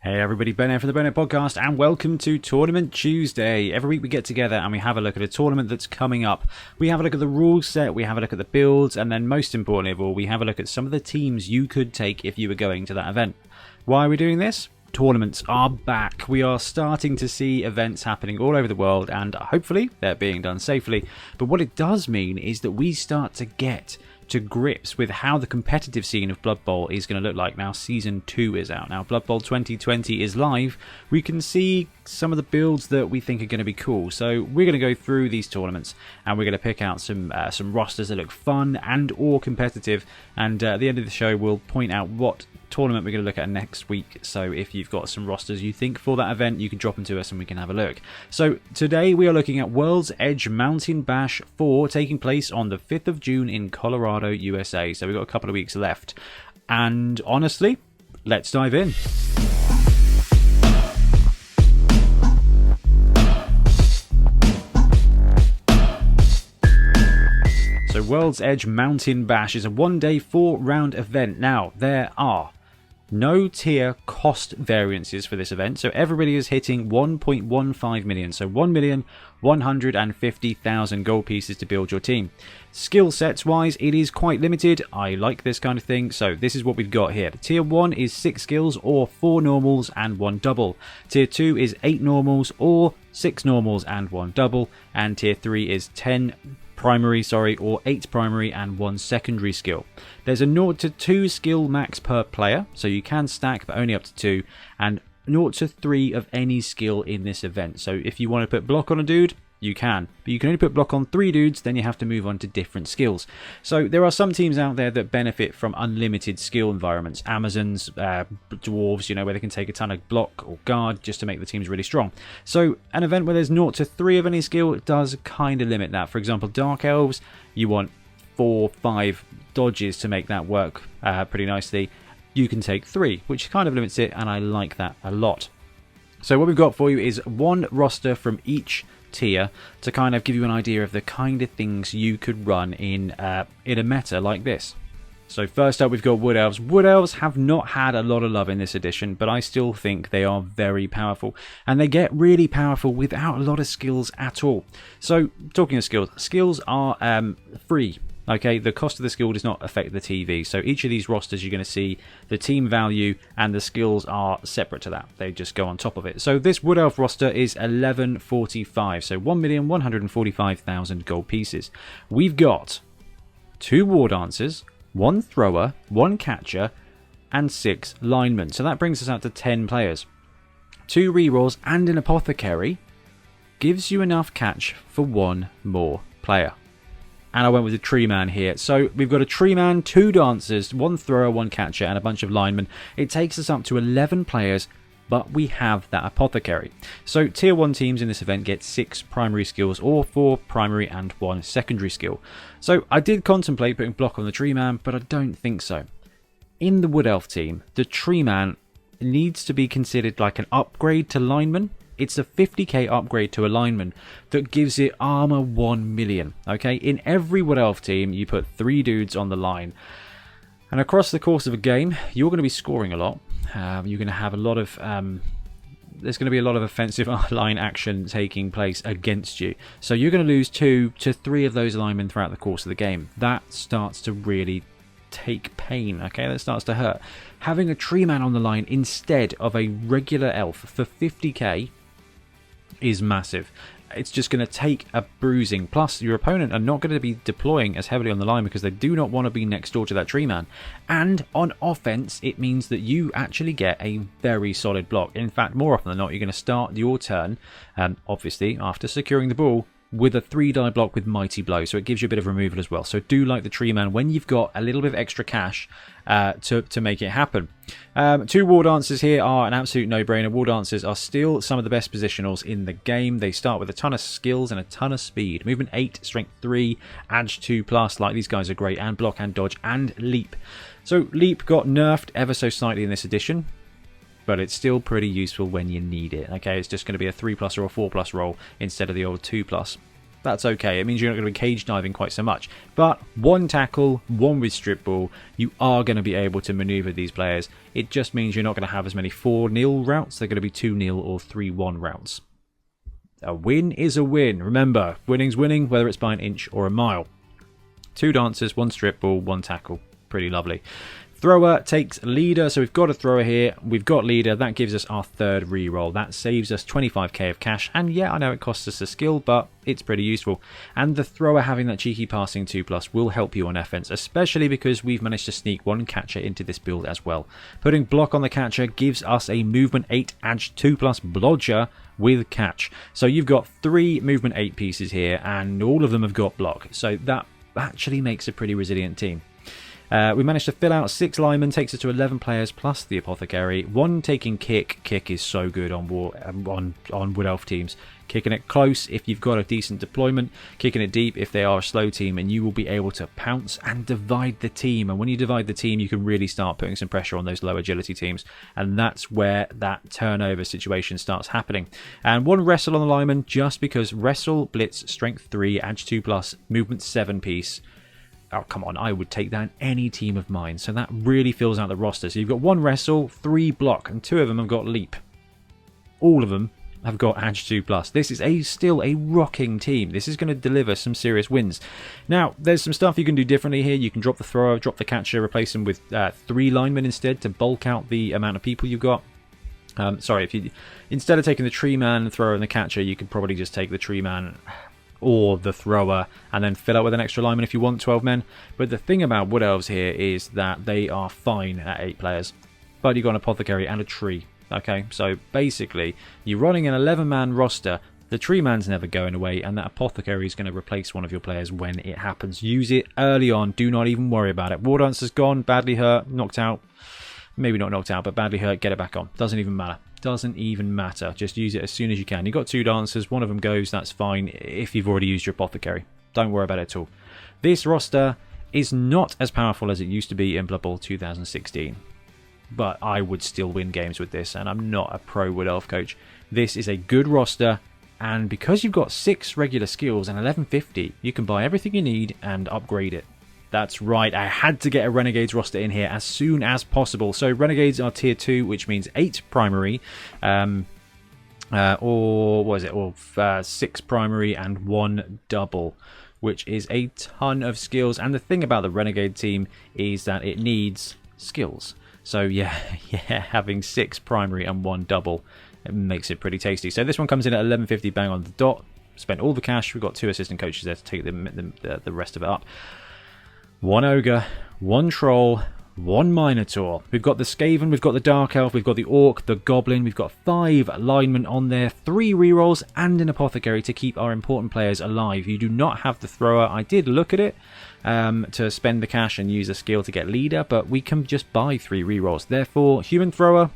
Hey everybody, Ben here from the Bonehead Podcast, and welcome to Tournament Tuesday. Every week we get together and we have a look at a tournament that's coming up. We have a look at the rules set, we have a look at the builds, and then most importantly of all, we have a look at some of the teams you could take if you were going to that event. Why are we doing this? Tournaments are back. We are starting to see events happening all over the world, and hopefully they're being done safely. But what it does mean is that we start to get to grips with how the competitive scene of Blood Bowl is going to look like now Season 2 is out. Now Blood Bowl 2020 is live. We can see some of the builds that we think are going to be cool. So we're going to go through these tournaments and we're going to pick out some rosters that look fun and or competitive. And at the end of the show we'll point out what tournament we're going to look at next week. So if you've got some rosters you think for that event, you can drop them to us and we can have a look. So today we are looking at World's Edge Mountain Bash 4 taking place on the 5th of June in Colorado, USA. So we've got a couple of weeks left. And honestly, let's dive in. So World's Edge Mountain Bash is a one-day 4-round event. Now, there are no tier cost variances for this event, so everybody is hitting 1.15 million, so 1,150,000 gold pieces to build your team. Skill sets wise, it is quite limited. I like this kind of thing, so this is what we've got here. Tier 1 is 6 skills or 4 normals and 1 double. Tier 2 is 8 normals or 6 normals and 1 double, and Tier 3 is 10 primary, or 8 primary and 1 secondary skill. There's a 0 to 2 skill max per player, so you can stack but only up to 2, and 0 to 3 of any skill in this event. So if you want to put block on a dude, you can, but you can only put block on 3 dudes, then you have to move on to different skills. So there are some teams out there that benefit from unlimited skill environments. Amazons, dwarves, where they can take a ton of block or guard just to make the teams really strong. So an event where there's 0 to 3 of any skill does kind of limit that. For example, Dark Elves, you want 4, 5 dodges to make that work pretty nicely. You can take 3, which kind of limits it, and I like that a lot. So what we've got for you is one roster from each tier to kind of give you an idea of the kind of things you could run in a meta like this. So first up we've got Wood Elves. Wood Elves have not had a lot of love in this edition, but I still think they are very powerful, and they get really powerful without a lot of skills at all. So talking of skills are free. Okay, the cost of the skill does not affect the TV. So each of these rosters you're going to see the team value and the skills are separate to that. They just go on top of it. So this Wood Elf roster is 1145, so 1,145,000 gold pieces. We've got 2 War Dancers, 1 Thrower, 1 Catcher, and 6 Linemen. So that brings us out to 10 players. 2 rerolls and an Apothecary gives you enough catch for 1 more player. And I went with a Tree Man here. So we've got a Tree Man, 2 Dancers, 1 Thrower, 1 Catcher, and a bunch of Linemen. It takes us up to 11 players, but we have that Apothecary. So Tier 1 teams in this event get 6 primary skills, or 4 primary and 1 secondary skill. So I did contemplate putting block on the Tree Man, but I don't think so. In the Wood Elf team, the Tree Man needs to be considered like an upgrade to Lineman. It's a 50k upgrade to a lineman that gives it armor 1 million. Okay, in every Wood Elf team, you put 3 dudes on the line. And across the course of a game, you're going to be scoring a lot. You're going to have a lot of... there's going to be a lot of offensive line action taking place against you. So you're going to lose 2 to 3 of those linemen throughout the course of the game. That starts to really take pain, okay? That starts to hurt. Having a Tree Man on the line instead of a regular elf for 50k is massive. It's just going to take a bruising. Plus, your opponent are not going to be deploying as heavily on the line because they do not want to be next door to that Tree Man. And on offense, it means that you actually get a very solid block. In fact, more often than not, you're going to start your turn, obviously, after securing the ball, with a 3-die block with Mighty Blow, so it gives you a bit of removal as well. So do like the Tree Man when you've got a little bit of extra cash to make it happen. 2 War Dancers here are an absolute no-brainer. War Dancers are still some of the best positionals in the game. They start with a ton of skills and a ton of speed. Movement 8, Strength 3, Edge 2+, like these guys are great, and block and dodge and leap. So leap got nerfed ever so slightly in this edition, but it's still pretty useful when you need it. Okay, it's just going to be a 3+ or a 4+ roll instead of the old 2+. That's okay. It means you're not going to be cage diving quite so much. But 1 tackle, 1 with strip ball, you are going to be able to maneuver these players. It just means you're not going to have as many 4-0 routes. They're going to be 2-0 or 3-1 routes. A win is a win. Remember, winning's winning, whether it's by an inch or a mile. 2 dancers, 1 strip ball, 1 tackle. Pretty lovely. Thrower takes leader, so we've got a thrower here, we've got leader, that gives us our 3rd reroll. That saves us 25k of cash, and yeah, I know it costs us a skill, but it's pretty useful. And the thrower having that cheeky passing 2+ will help you on offense, especially because we've managed to sneak 1 catcher into this build as well. Putting block on the catcher gives us a movement 8 edge 2+ blodger with catch. So you've got 3 movement 8 pieces here, and all of them have got block, so that actually makes a pretty resilient team. We managed to fill out 6 linemen, takes us to 11 players plus the apothecary. 1 taking kick. Kick is so good on Wood Elf teams. Kicking it close if you've got a decent deployment. Kicking it deep if they are a slow team, and you will be able to pounce and divide the team. And when you divide the team, you can really start putting some pressure on those low agility teams. And that's where that turnover situation starts happening. And 1 wrestle on the lineman, just because wrestle, blitz, strength 3, edge 2+, movement 7 piece. Oh, come on, I would take that in any team of mine. So that really fills out the roster. So you've got 1 wrestle, 3 block, and 2 of them have got leap. All of them have got edge 2+. This is still a rocking team. This is going to deliver some serious wins. Now, there's some stuff you can do differently here. You can drop the thrower, drop the catcher, replace them with 3 linemen instead to bulk out the amount of people you've got. Sorry, instead of taking the tree man, the thrower, and the catcher, you could probably just take the tree man or the thrower and then fill out with an extra lineman if you want 12 men. But the thing about Wood Elves here is that they are fine at 8 players. But you've got an apothecary and a tree. Okay, so basically you're running an 11-man roster. The tree man's never going away, and that apothecary is going to replace one of your players when it happens. Use it early on. Do not even worry about it. War Dancer's gone, badly hurt, knocked out. Maybe not knocked out, but badly hurt. Get it back on. Doesn't even matter. Doesn't even matter. Just use it as soon as you can. You've got 2 dancers. 1 of them goes. That's fine if you've already used your apothecary. Don't worry about it at all. This roster is not as powerful as it used to be in Blood Bowl 2016. But I would still win games with this, and I'm not a pro Wood Elf coach. This is a good roster, and because you've got 6 regular skills and 1150, you can buy everything you need and upgrade it. That's right, I had to get a Renegades roster in here as soon as possible. So Renegades are tier 2, which means 8 primary, or what is it? Or 6 primary and 1 double, which is a ton of skills. And the thing about the Renegade team is that it needs skills. So yeah, having 6 primary and 1 double, it makes it pretty tasty. So this one comes in at 1150 bang on the dot. Spent all the cash. We've got 2 assistant coaches there to take the rest of it up. 1 ogre, 1 troll, 1 minotaur. We've got the Skaven, we've got the Dark Elf, we've got the Orc, the Goblin, we've got 5 linemen on there, 3 rerolls and an apothecary to keep our important players alive. You do not have the thrower. I did look at it to spend the cash and use a skill to get leader, but we can just buy 3 rerolls. Therefore, human thrower,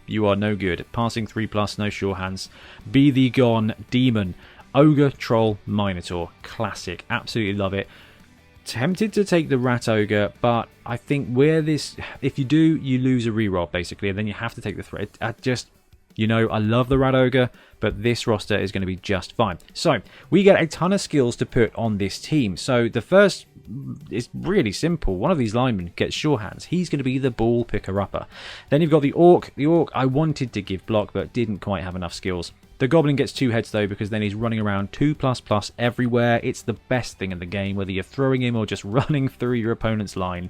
you are no good. Passing 3+, no sure hands. Be the gone, demon. Ogre, troll, minotaur. Classic. Absolutely love it. Tempted to take the rat ogre, but I think where this, if you do, you lose a reroll basically, and then you have to take the threat. I love the rat ogre, but this roster is going to be just fine. So we get a ton of skills to put on this team. So the first is really simple. One of these linemen gets sure hands. He's going to be the ball picker upper. Then you've got the orc. The orc I wanted to give block, but didn't quite have enough skills. The Goblin gets 2 heads though, because then he's running around 2++ everywhere. It's the best thing in the game, whether you're throwing him or just running through your opponent's line.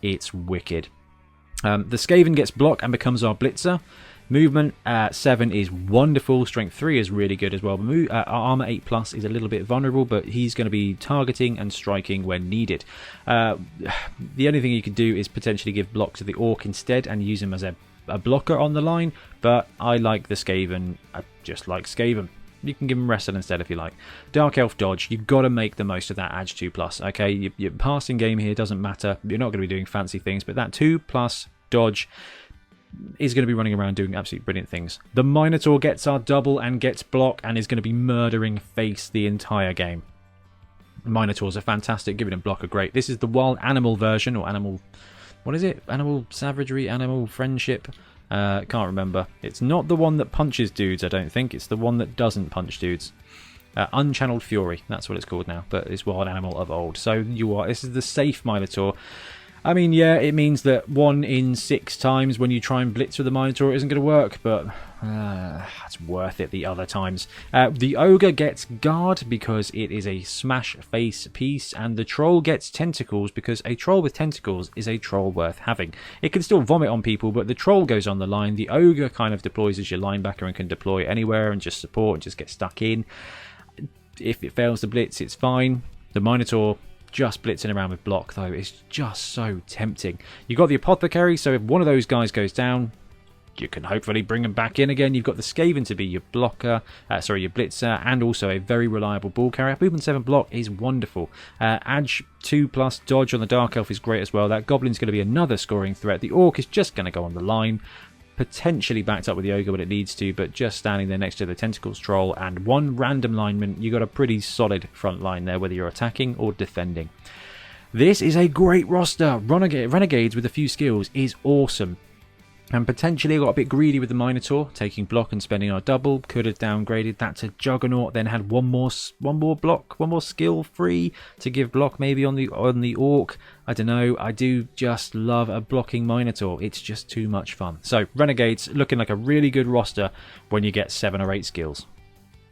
It's wicked. The Skaven gets block and becomes our blitzer. Movement 7 is wonderful. Strength 3 is really good as well. Armor 8+ is a little bit vulnerable, but he's going to be targeting and striking when needed. The only thing you could do is potentially give block to the Orc instead and use him as a blocker on the line, but I like the Skaven. I just like Skaven. You can give him wrestle instead if you like. Dark Elf dodge. You've got to make the most of that edge 2+. Okay, your passing game here doesn't matter. You're not going to be doing fancy things, but that 2+ dodge is going to be running around doing absolutely brilliant things. The Minotaur gets our double and gets block and is going to be murdering face the entire game. Minotaurs are fantastic. Giving him block are great. This is the wild animal version, or animal... What is it? Animal savagery? Animal friendship? Can't remember. It's not the one that punches dudes, I don't think. It's the one that doesn't punch dudes. Unchanneled Fury, that's what it's called now, but it's Wild Animal of old. So this is the safe Minotaur. I mean, yeah, it means that 1 in 6 times when you try and blitz with the Minotaur it isn't going to work, but it's worth it the other times. The Ogre gets Guard because it is a smash face piece, and the Troll gets Tentacles because a Troll with Tentacles is a Troll worth having. It can still vomit on people, but the Troll goes on the line. The Ogre kind of deploys as your linebacker and can deploy anywhere and just support and just get stuck in. If it fails to blitz, it's fine. The Minotaur just blitzing around with block, though, is just so tempting. You've got the Apothecary, so if one of those guys goes down, you can hopefully bring them back in again. You've got the Skaven to be your blocker, your blitzer, and also a very reliable ball carrier. Movement 7 block is wonderful. Edge 2+ dodge on the Dark Elf is great as well. That Goblin's going to be another scoring threat. The Orc is just going to go on the line, potentially backed up with the Ogre when it needs to, but just standing there next to the Tentacles Troll and 1 random lineman, you got a pretty solid front line there, whether you're attacking or defending. This is a great roster. Renegades with a few skills is awesome. And potentially got a bit greedy with the Minotaur, taking block and spending our double. Could have downgraded that to Juggernaut, then had one more block, one more skill free to give block maybe on the Orc. I don't know. I do just love a blocking Minotaur. It's just too much fun. So Renegades looking like a really good roster when you get 7 or 8 skills.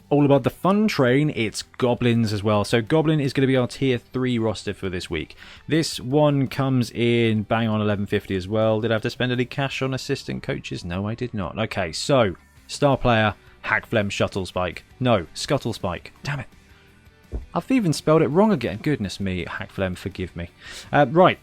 All about the fun train, it's Goblins as well. So Goblin is going to be our tier 3 roster for this week. This one comes in bang on 1150 as well. Did I have to spend any cash on assistant coaches? No, I did not. Okay, so star player, Hackflem Shuttlespike. No, Scuttlespike. Damn it. I've even spelled it wrong again. Goodness me, Hackflem, forgive me. Right,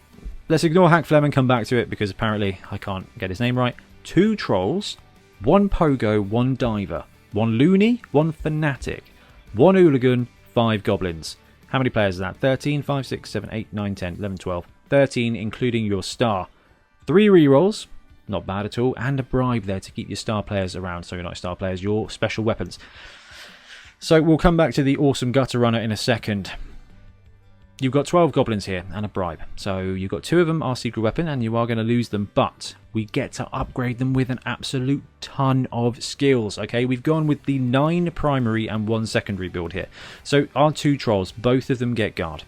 let's ignore Hackflem and come back to it because apparently I can't get his name right. 2 Trolls, 1 Pogo, 1 Diver. 1 Loony, 1 Fanatic, 1 Hooligan, 5 Goblins. How many players is that? 13, 5, 6, 7, 8, 9, 10, 11, 12. 13, including your star. 3 rerolls, not bad at all, and a bribe there to keep your star players around. So you're not star players, your special weapons. So we'll come back to the awesome Gutter Runner in a second. You've got 12 Goblins here and a bribe. So you've got 2 of them are secret weapon and you are going to lose them, but we get to upgrade them with an absolute ton of skills. Okay, we've gone with the 9 primary and 1 secondary build here. So our 2 Trolls, both of them get Guard.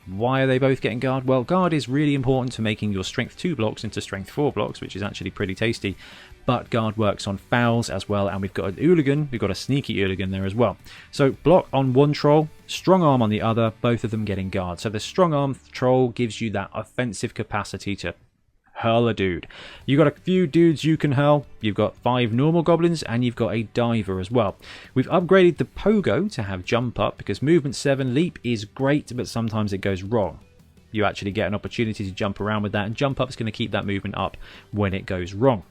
Why are they both getting Guard? Well, Guard is really important to making your Strength 2 blocks into Strength 4 blocks, which is actually pretty tasty. But Guard works on fouls as well, and we've got an Hooligan, we've got a sneaky Hooligan there as well. So block on 1 Troll, Strong Arm on the other, both of them getting Guard. So the Strong Arm Troll gives you that offensive capacity to hurl a dude. You've got a few dudes you can hurl, you've got 5 normal Goblins, and you've got a Diver as well. We've upgraded the Pogo to have Jump Up, because Movement 7 Leap is great, but sometimes it goes wrong. You actually get an opportunity to jump around with that, and Jump Up's going to keep that movement up when it goes wrong.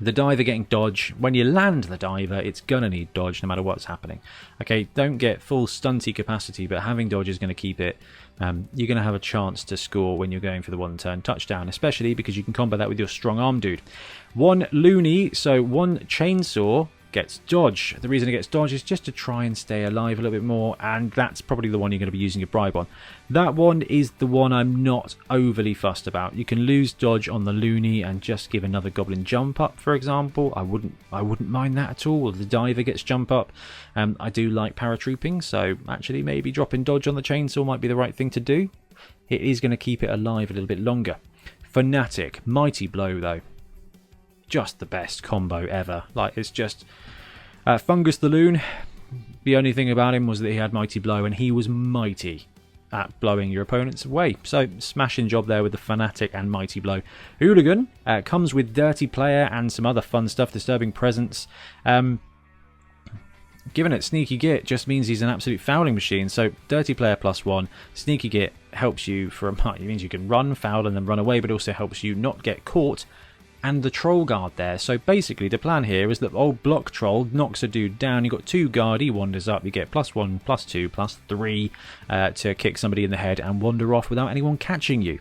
The Diver getting Dodge. When you land the Diver, it's going to need Dodge no matter what's happening. Okay, don't get full stunty capacity, but having Dodge is going to keep it. You're going to have a chance to score when you're going for the 1-turn touchdown, especially because you can combat that with your Strong Arm dude. 1 Loony, so 1 Chainsaw gets Dodge. The reason it gets Dodge is just to try and stay alive a little bit more, and that's probably the one you're going to be using your bribe on. That one is the one I'm not overly fussed about. You can lose Dodge on the Loony and just give another Goblin Jump Up, for example. I wouldn't mind that at all. The Diver gets Jump Up. I do like paratrooping, so actually maybe dropping Dodge on the Chainsaw might be the right thing to do. It is going to keep it alive a little bit longer. Fanatic, Mighty Blow though. Just the best combo ever. Like, it's just Fungus the Loon. The only thing about him was that he had Mighty Blow, and he was mighty at blowing your opponents away. So smashing job there with the Fanatic and Mighty Blow. Hooligan comes with Dirty Player and some other fun stuff. Disturbing Presence. Given it Sneaky Git just means he's an absolute fouling machine. So Dirty Player +1. Sneaky Git helps you for a month. It means you can run, foul, and then run away, but also helps you not get caught. And the Troll Guard there. So basically the plan here is that old Block Troll knocks a dude down. You've got 2 Guard, he wanders up, you get +1, +2, +3 to kick somebody in the head and wander off without anyone catching you.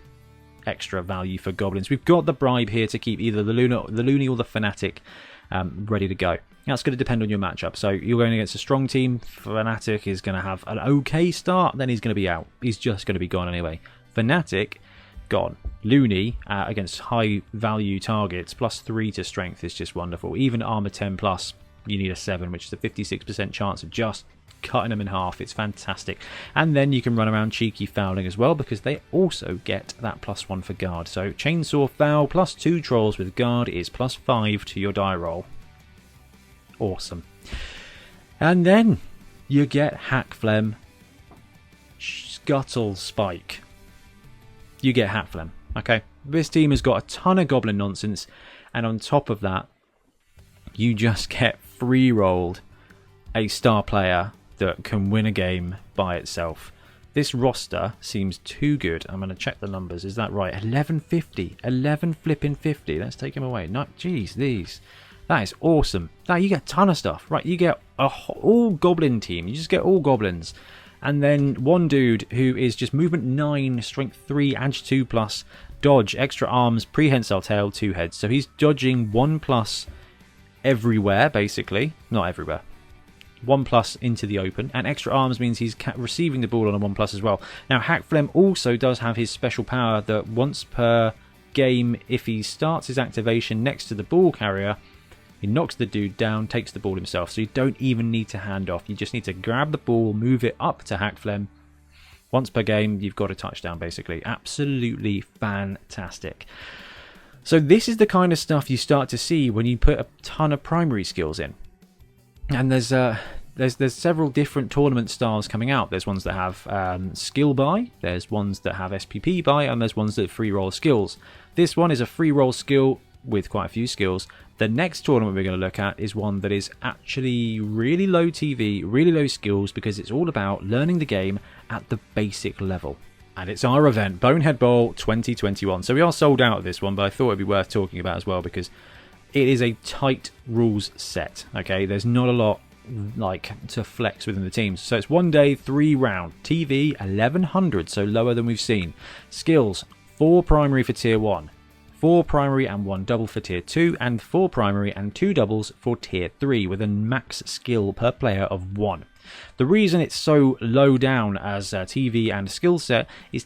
Extra value for Goblins. We've got the bribe here to keep either the Loony or the Fanatic ready to go. That's going to depend on your matchup. So you're going against a strong team. Fanatic is going to have an okay start, then he's going to be out. He's just going to be gone anyway. Fanatic, gone. Loony against high value targets +3 to strength is just wonderful. Even armor 10+, you need a 7, which is a 56% chance of just cutting them in half. It's fantastic. And then you can run around cheeky fouling as well, because they also get that +1 for guard. So chainsaw foul +2 trolls with guard is +5 to your die roll. Awesome. And then you get Hack Phlegm Scuttle Spike. You get Hack Phlegm. Okay, this team has got a ton of goblin nonsense, and on top of that, you just get free rolled a star player that can win a game by itself. This roster seems too good. I'm going to check the numbers. Is that right? 1150. 11 flipping 50. Let's take him away. Not, geez, these. That is awesome. Now you get a ton of stuff. Right, you get all goblin team. You just get all goblins. And then one dude who is just movement 9, strength 3, edge 2+, dodge, extra arms, prehensile tail, 2 heads. So he's dodging 1+ everywhere, basically. Not everywhere. 1+ into the open, and extra arms means he's receiving the ball on a 1+ as well. Now Hack Phlegm also does have his special power that once per game, if he starts his activation next to the ball carrier, he knocks the dude down, takes the ball himself. So you don't even need to hand off. You just need to grab the ball, move it up to Hack Phlegm. Once per game, you've got a touchdown, basically. Absolutely fantastic. So this is the kind of stuff you start to see when you put a ton of primary skills in. And there's several different tournament styles coming out. There's ones that have skill buy, there's ones that have SPP buy, and there's ones that free roll skills. This one is a free roll skill with quite a few skills. The next tournament we're going to look at is one that is actually really low TV, really low skills, because it's all about learning the game at the basic level. And it's our event, Bonehead Bowl 2021. So we are sold out of this one, but I thought it'd be worth talking about as well, because it is a tight rules set. Okay, there's not a lot like to flex within the teams. So it's 1 day, 3 round. TV 1100, so lower than we've seen. Skills 4 primary for tier 1. 4 primary and 1 double for tier 2, and 4 primary and 2 doubles for tier 3, with a max skill per player of 1. The reason it's so low down as a TV and skill set is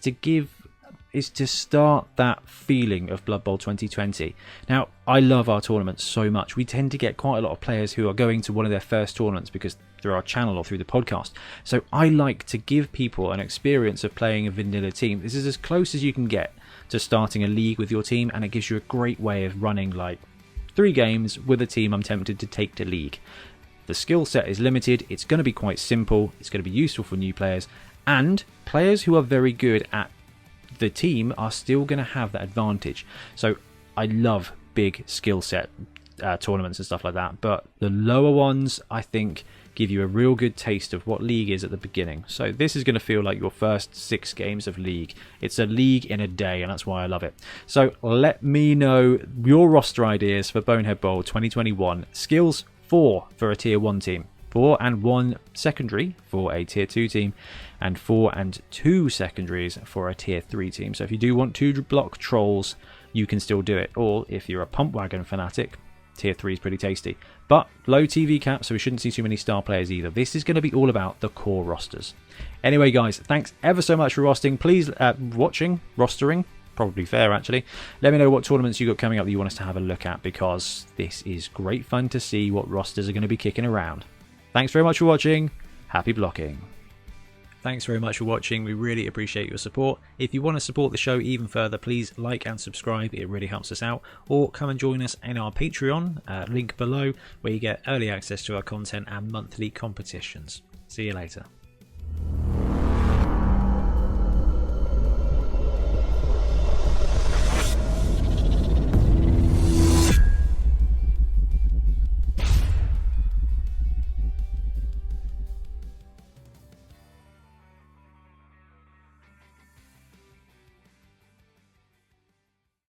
to start that feeling of Blood Bowl 2020. Now, I love our tournaments so much. We tend to get quite a lot of players who are going to one of their first tournaments because through our channel or through the podcast. So I like to give people an experience of playing a vanilla team. This is as close as you can get to starting a league with your team, and it gives you a great way of running like 3 games with a team I'm tempted to take to league. The skill set is limited, it's going to be quite simple, it's going to be useful for new players, and players who are very good at the team are still going to have that advantage. So I love big skill set tournaments and stuff like that, but the lower ones I think give you a real good taste of what league is at the beginning. So this is going to feel like your first 6 games of league. It's a league in a day, and that's why I love it. So let me know your roster ideas for Bonehead Bowl 2021. Skills 4 for a tier 1 team, 4 and 1 secondary for a tier 2 team, and 4 and 2 secondaries for a tier 3 team. So if you do want to block trolls, you can still do it. Or if you're a pump wagon fanatic, tier 3 is pretty tasty. But low TV cap, so we shouldn't see too many star players either. This is going to be all about the core rosters. Anyway, guys, thanks ever so much for rostering. Please, rostering, probably fair actually. Let me know what tournaments you got coming up that you want us to have a look at, because this is great fun to see what rosters are going to be kicking around. Thanks very much for watching. Happy blocking. Thanks very much for watching. We really appreciate your support. If you want to support the show even further, please like and subscribe. It really helps us out. Or come and join us in our Patreon, link below, where you get early access to our content and monthly competitions. See you later.